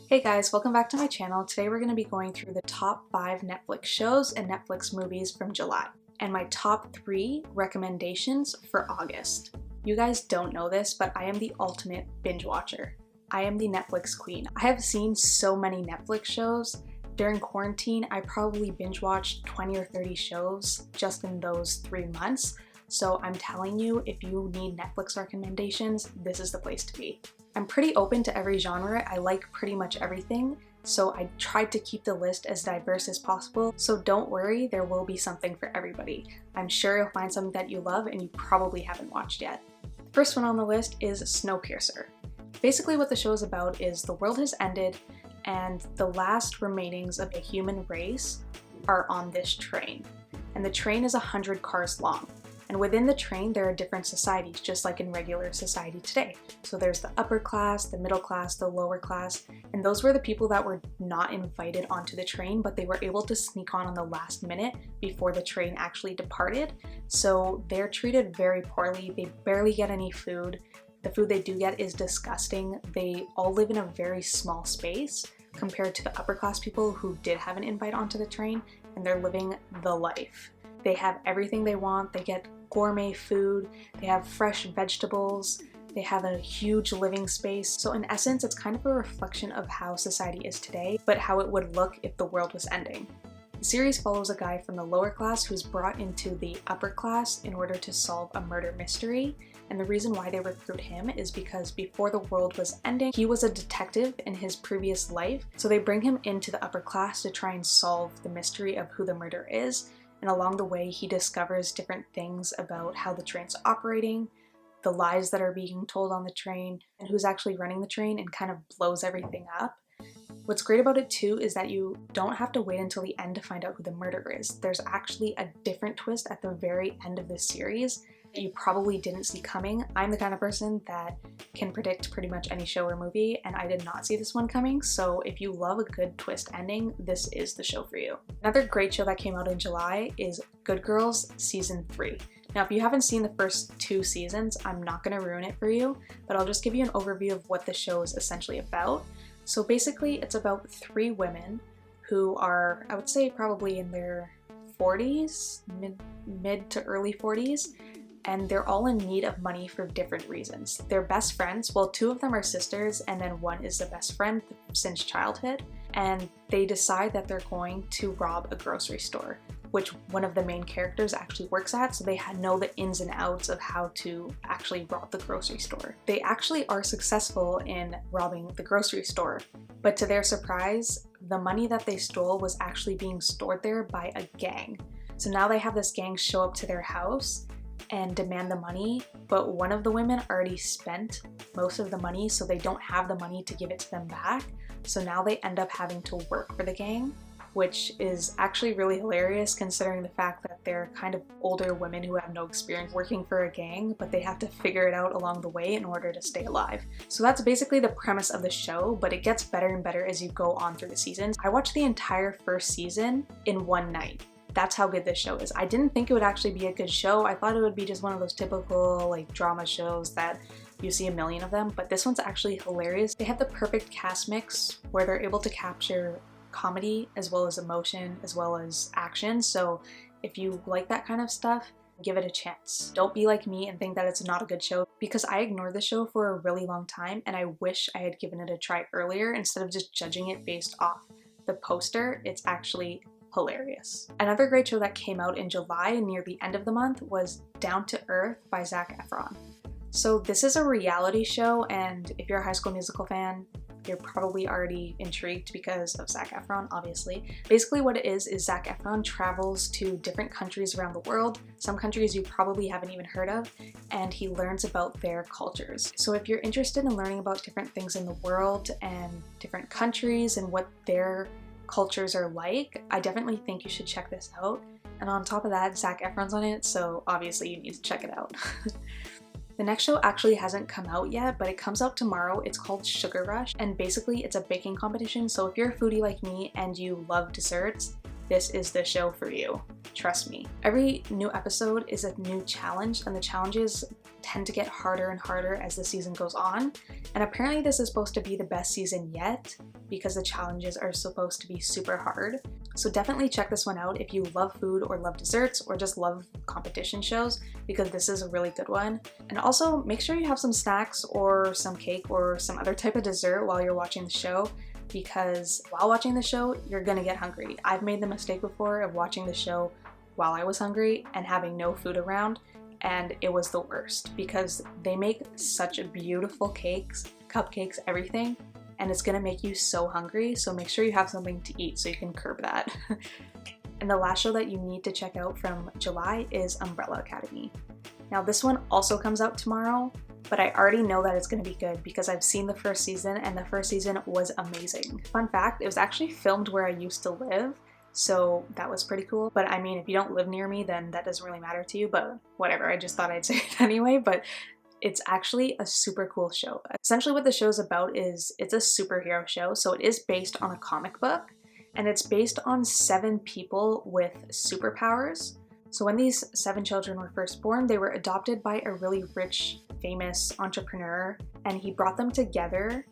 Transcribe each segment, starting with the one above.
Hey guys, welcome back to my channel. Today we're going to be going through the top 5 Netflix shows and Netflix movies from July, and my top 3 recommendations for August. You guys don't know this, but I am the ultimate binge watcher. I am the Netflix queen. I have seen so many Netflix shows. During quarantine, I probably binge watched 20 or 30 shows just in those 3 months. So I'm telling you, if you need Netflix recommendations, this is the place to be. I'm pretty open to every genre. I like pretty much everything, so I tried to keep the list as diverse as possible, so don't worry, there will be something for everybody. I'm sure you'll find something that you love and you probably haven't watched yet. The first one on the list is Snowpiercer. Basically what the show is about is the world has ended and the last remainings of a human race are on this train. And the train is 100 cars long. And within the train, there are different societies, just like in regular society today. So there's the upper class, the middle class, the lower class, and those were the people that were not invited onto the train, but they were able to sneak on the last minute before the train actually departed. So they're treated very poorly. They barely get any food. The food they do get is disgusting. They all live in a very small space compared to the upper class people who did have an invite onto the train, and they're living the life. They have everything they want. They get gourmet food, they have fresh vegetables, they have a huge living space. So in essence, it's kind of a reflection of how society is today, but how it would look if the world was ending. The series follows a guy from the lower class who's brought into the upper class in order to solve a murder mystery. And the reason why they recruit him is because before the world was ending, he was a detective in his previous life. So they bring him into the upper class to try and solve the mystery of who the murderer is. And along the way, he discovers different things about how the train's operating, the lies that are being told on the train, and who's actually running the train, and kind of blows everything up. What's great about it too is that you don't have to wait until the end to find out who the murderer is. There's actually a different twist at the very end of this series that you probably didn't see coming. I'm the kind of person that can predict pretty much any show or movie, and I did not see this one coming, so if you love a good twist ending, this is the show for you. Another great show that came out in July is Good Girls Season 3. Now, if you haven't seen the first 2 seasons, I'm not going to ruin it for you, but I'll just give you an overview of what the show is essentially about. So basically, it's about 3 women who are, I would say, probably in their 40s, mid to early 40s, and they're all in need of money for different reasons. They're best friends. Well, 2 of them are sisters, and then one is the best friend since childhood, and they decide that they're going to rob a grocery store, which one of the main characters actually works at, so they know the ins and outs of how to actually rob the grocery store. They actually are successful in robbing the grocery store, but to their surprise, the money that they stole was actually being stored there by a gang. So now they have this gang show up to their house and demand the money, but one of the women already spent most of the money, so they don't have the money to give it to them back. So now they end up having to work for the gang, which is actually really hilarious considering the fact that they're kind of older women who have no experience working for a gang, but they have to figure it out along the way in order to stay alive. So that's basically the premise of the show, but it gets better and better as you go on through the seasons. I watched the entire first season in one night. That's how good this show is. I didn't think it would actually be a good show. I thought it would be just one of those typical like drama shows that you see a million of them, but this one's actually hilarious. They have the perfect cast mix where they're able to capture comedy as well as emotion as well as action. So if you like that kind of stuff, give it a chance. Don't be like me and think that it's not a good show, because I ignored the show for a really long time and I wish I had given it a try earlier instead of just judging it based off the poster. It's actually hilarious. Another great show that came out in July near the end of the month was Down to Earth by Zac Efron. So this is a reality show, and if you're a High School Musical fan, you're probably already intrigued because of Zac Efron, obviously. Basically what it is Zac Efron travels to different countries around the world, some countries you probably haven't even heard of, and he learns about their cultures. So if you're interested in learning about different things in the world and different countries and what their cultures are like, I definitely think you should check this out. And on top of that, Zac Efron's on it, so obviously you need to check it out. The next show actually hasn't come out yet, but it comes out tomorrow. It's called Sugar Rush, and basically it's a baking competition, so if you're a foodie like me and you love desserts, this is the show for you. Trust me. Every new episode is a new challenge, and the challenges tend to get harder and harder as the season goes on. And apparently this is supposed to be the best season yet because the challenges are supposed to be super hard. So definitely check this one out if you love food or love desserts or just love competition shows, because this is a really good one. And also make sure you have some snacks or some cake or some other type of dessert while you're watching the show, because while watching the show, you're gonna get hungry. I've made the mistake before of watching the show while I was hungry and having no food around, and it was the worst because they make such beautiful cakes, cupcakes, everything, and it's gonna make you so hungry. So make sure you have something to eat so you can curb that. And the last show that you need to check out from July is Umbrella Academy. Now this one also comes out tomorrow, but I already know that it's gonna be good because I've seen the first season and the first season was amazing. Fun fact, it was actually filmed where I used to live, so that was pretty cool. But I mean, if you don't live near me, then that doesn't really matter to you, but whatever, I just thought I'd say it anyway. But it's actually a super cool show. Essentially what the show's about is it's a superhero show, so it is based on a comic book, and it's based on 7 people with superpowers. So when these 7 children were first born, they were adopted by a really rich, famous entrepreneur, and he brought them together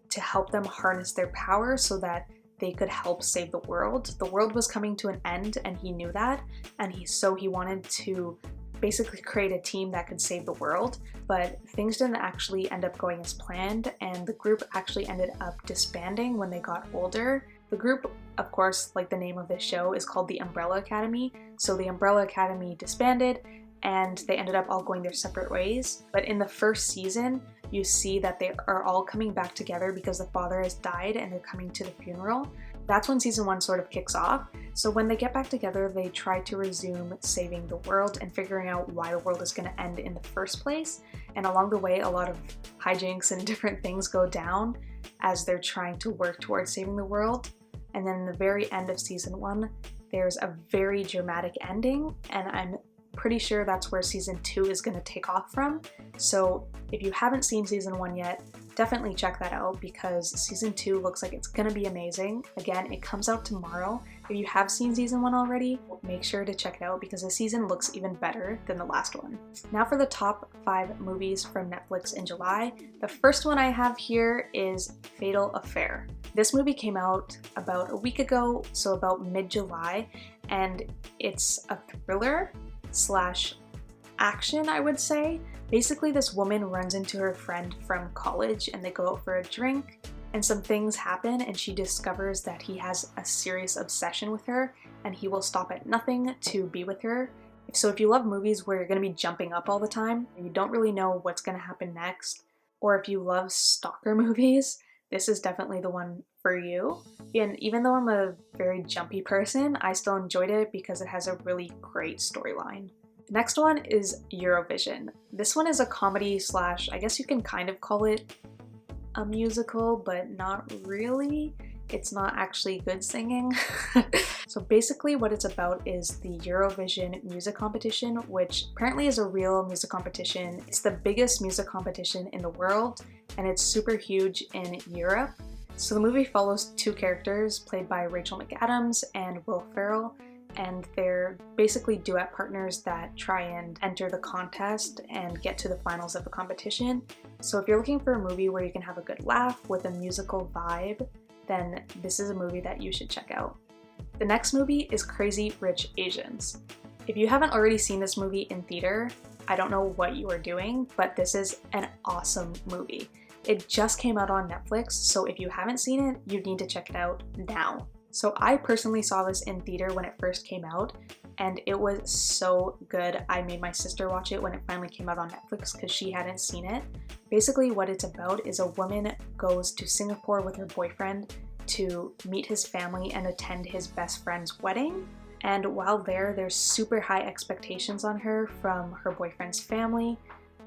to help them harness their power so that they could help save the world. The world was coming to an end, and he knew that, and he wanted to basically create a team that could save the world. But things didn't actually end up going as planned, and the group actually ended up disbanding when they got older. The group, of course, like the name of this show, is called the Umbrella Academy. So the Umbrella Academy disbanded, and they ended up all going their separate ways. But in the first season, you see that they are all coming back together because the father has died and they're coming to the funeral. That's when season 1 sort of kicks off. So when they get back together, they try to resume saving the world and figuring out why the world is going to end in the first place. And along the way, a lot of hijinks and different things go down as they're trying to work towards saving the world. And then in the very end of season 1, there's a very dramatic ending, and I'm pretty sure that's where season 2 is going to take off from. So if you haven't seen season 1 yet, definitely check that out because season 2 looks like it's going to be amazing. Again, it comes out tomorrow. If you have seen season 1 already, make sure to check it out because the season looks even better than the last one. Now for the top 5 movies from Netflix in July. The first one I have here is Fatal Affair. This movie came out about a week ago, so about mid-July, and it's a thriller slash action, I would say. Basically, this woman runs into her friend from college and they go out for a drink, and some things happen and she discovers that he has a serious obsession with her and he will stop at nothing to be with her. So if you love movies where you're going to be jumping up all the time and you don't really know what's going to happen next, or if you love stalker movies, this is definitely the one for you. And even though I'm a very jumpy person, I still enjoyed it because it has a really great storyline. Next one is Eurovision. This one is a comedy slash, I guess you can kind of call it a musical, but not really. It's not actually good singing. So basically what it's about is the Eurovision music competition, which apparently is a real music competition. It's the biggest music competition in the world, and it's super huge in Europe. So the movie follows 2 characters played by Rachel McAdams and Will Ferrell, and they're basically duet partners that try and enter the contest and get to the finals of the competition. So if you're looking for a movie where you can have a good laugh with a musical vibe, then this is a movie that you should check out. The next movie is Crazy Rich Asians. If you haven't already seen this movie in theater, I don't know what you are doing, but this is an awesome movie. It just came out on Netflix, so if you haven't seen it, you need to check it out now. So I personally saw this in theater when it first came out, and it was so good. I made my sister watch it when it finally came out on Netflix because she hadn't seen it. Basically what it's about is a woman goes to Singapore with her boyfriend to meet his family and attend his best friend's wedding. And while there, there's super high expectations on her from her boyfriend's family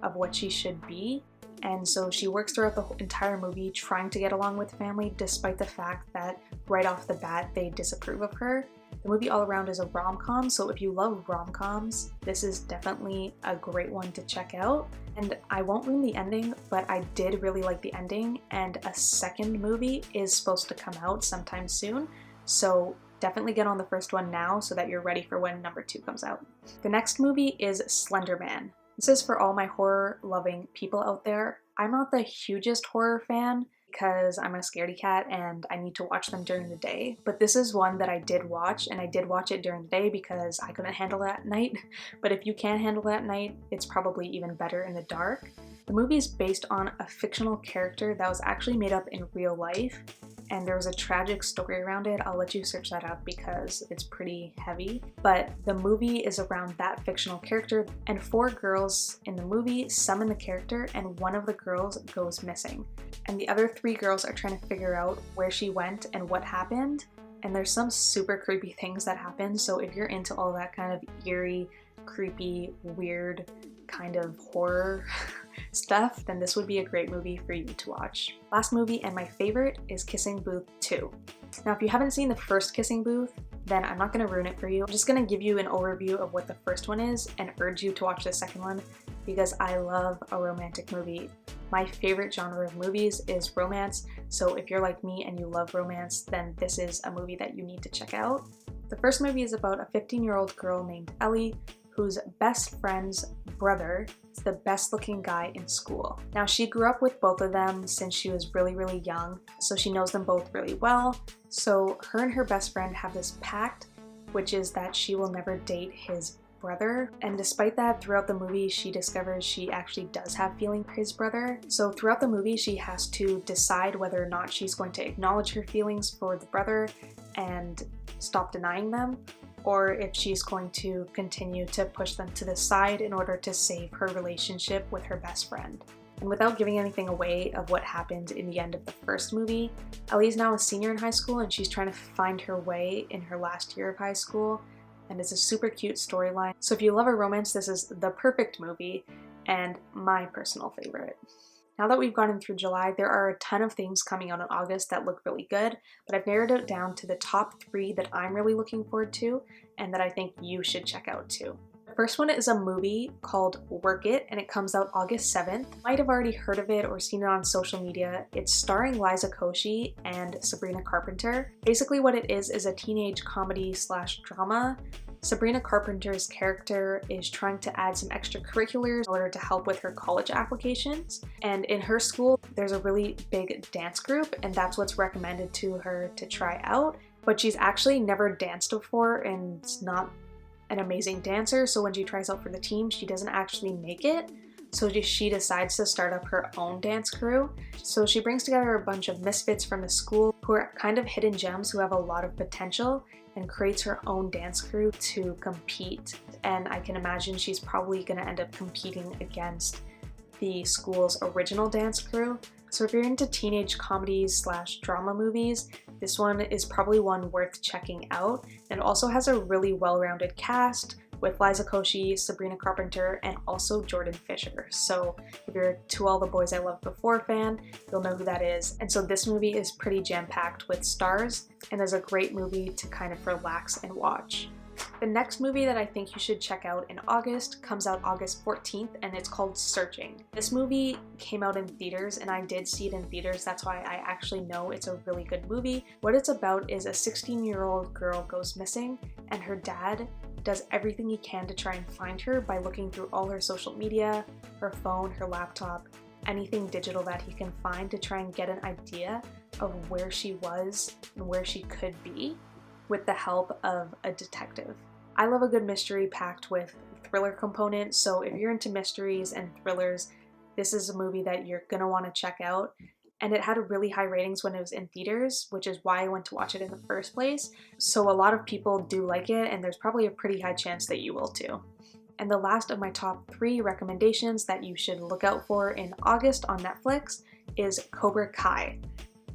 of what she should be. And so she works throughout the entire movie trying to get along with family, despite the fact that right off the bat they disapprove of her. The movie all around is a rom-com, so if you love rom-coms, this is definitely a great one to check out. And I won't ruin the ending, but I did really like the ending, and a second movie is supposed to come out sometime soon, so definitely get on the first one now so that you're ready for when number 2 comes out. The next movie is Slenderman. This is for all my horror-loving people out there. I'm not the hugest horror fan because I'm a scaredy cat and I need to watch them during the day, but this is one that I did watch, and I did watch it during the day because I couldn't handle it at night. But if you can handle it at night, it's probably even better in the dark. The movie is based on a fictional character that was actually made up in real life, and there was a tragic story around it. I'll let you search that up because it's pretty heavy. But the movie is around that fictional character, and 4 girls in the movie summon the character, and one of the girls goes missing. And the other 3 girls are trying to figure out where she went and what happened. And there's some super creepy things that happen, so if you're into all that kind of eerie, creepy, weird kind of horror stuff, then this would be a great movie for you to watch. Last movie, and my favorite, is Kissing Booth 2. Now, if you haven't seen the first Kissing Booth, then I'm not going to ruin it for you. I'm just going to give you an overview of what the first one is and urge you to watch the second one because I love a romantic movie. My favorite genre of movies is romance, so if you're like me and you love romance, then this is a movie that you need to check out. The first movie is about a 15-year-old girl named Ellie whose best friend's brother is the best looking guy in school. Now, she grew up with both of them since she was really young, so she knows them both really well. So her and her best friend have this pact, which is that she will never date his brother. And despite that, throughout the movie, she discovers she actually does have feelings for his brother. So throughout the movie, she has to decide whether or not she's going to acknowledge her feelings for the brother and stop denying them, or if she's going to continue to push them to the side in order to save her relationship with her best friend. And without giving anything away of what happened in the end of the first movie, Ellie's now a senior in high school and she's trying to find her way in her last year of high school, and it's a super cute storyline. So if you love a romance, this is the perfect movie and my personal favorite. Now that we've gotten through July, there are a ton of things coming out in August that look really good, but I've narrowed it down to the top 3 that I'm really looking forward to and that I think you should check out too. The first one is a movie called Work It, and it comes out August 7th. You might have already heard of it or seen it on social media. It's starring Liza Koshy and Sabrina Carpenter. Basically what it is a teenage comedy / drama. Sabrina Carpenter's character is trying to add some extracurriculars in order to help with her college applications. And in her school, there's a really big dance group, and that's what's recommended to her to try out. But she's actually never danced before and is not an amazing dancer, so when she tries out for the team, she doesn't actually make it. So she decides to start up her own dance crew. So she brings together a bunch of misfits from the school who are kind of hidden gems who have a lot of potential, and creates her own dance crew to compete. And I can imagine she's probably going to end up competing against the school's original dance crew. So if you're into teenage comedies / drama movies, this one is probably one worth checking out. And also has a really well-rounded cast with Liza Koshy, Sabrina Carpenter, and also Jordan Fisher. So if you're a To All the Boys I Loved Before fan, you'll know who that is. And so this movie is pretty jam-packed with stars and is a great movie to kind of relax and watch. The next movie that I think you should check out in August comes out August 14th, and it's called Searching. This movie came out in theaters, and I did see it in theaters. That's why I actually know it's a really good movie. What it's about is a 16-year-old girl goes missing, and her dad does everything he can to try and find her by looking through all her social media, her phone, her laptop, anything digital that he can find to try and get an idea of where she was and where she could be, with the help of a detective. I love a good mystery packed with thriller component, so if you're into mysteries and thrillers, this is a movie that you're gonna want to check out. And it had really high ratings when it was in theaters, which is why I went to watch it in the first place. So a lot of people do like it, and there's probably a pretty high chance that you will too. And the last of my top 3 recommendations that you should look out for in August on Netflix is Cobra Kai.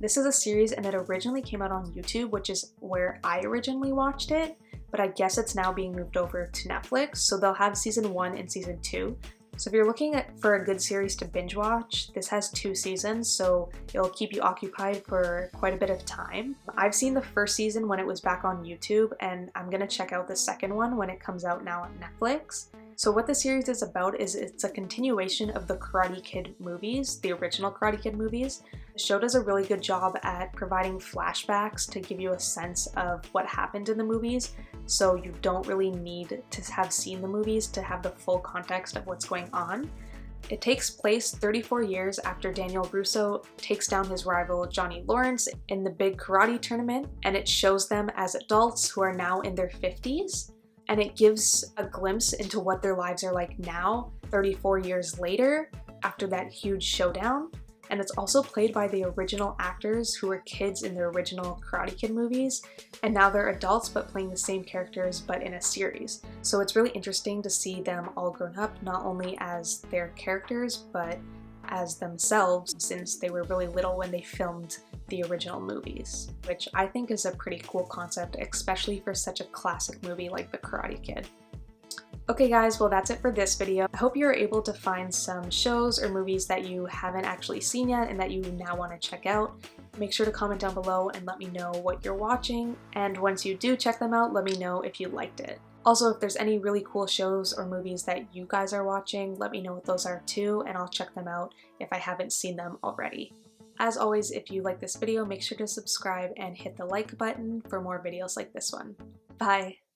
This is a series, and it originally came out on YouTube, which is where I originally watched it, but I guess it's now being moved over to Netflix, so they'll have season 1 and season 2. So if you're looking for a good series to binge watch, this has 2 seasons, so it'll keep you occupied for quite a bit of time. I've seen the first season when it was back on YouTube, and I'm gonna check out the second one when it comes out now on Netflix. So what the series is about is it's a continuation of the Karate Kid movies, the original Karate Kid movies. The The show does a really good job at providing flashbacks to give you a sense of what happened in the movies, so you don't really need to have seen the movies to have the full context of what's going on. It takes place 34 years after Daniel Russo takes down his rival Johnny Lawrence in the big karate tournament, and it shows them as adults who are now in their 50s, and it gives a glimpse into what their lives are like now, 34 years later, after that huge showdown. And it's also played by the original actors who were kids in the original Karate Kid movies, and now they're adults but playing the same characters but in a series. So it's really interesting to see them all grown up, not only as their characters but as themselves, since they were really little when they filmed the original movies, which I think is a pretty cool concept, especially for such a classic movie like The Karate Kid. Okay guys, well that's it for this video. I hope you're able to find some shows or movies that you haven't actually seen yet and that you now want to check out. Make sure to comment down below and let me know what you're watching, and once you do check them out, let me know if you liked it. Also, if there's any really cool shows or movies that you guys are watching, let me know what those are too, and I'll check them out if I haven't seen them already. As always, if you like this video, make sure to subscribe and hit the like button for more videos like this one. Bye!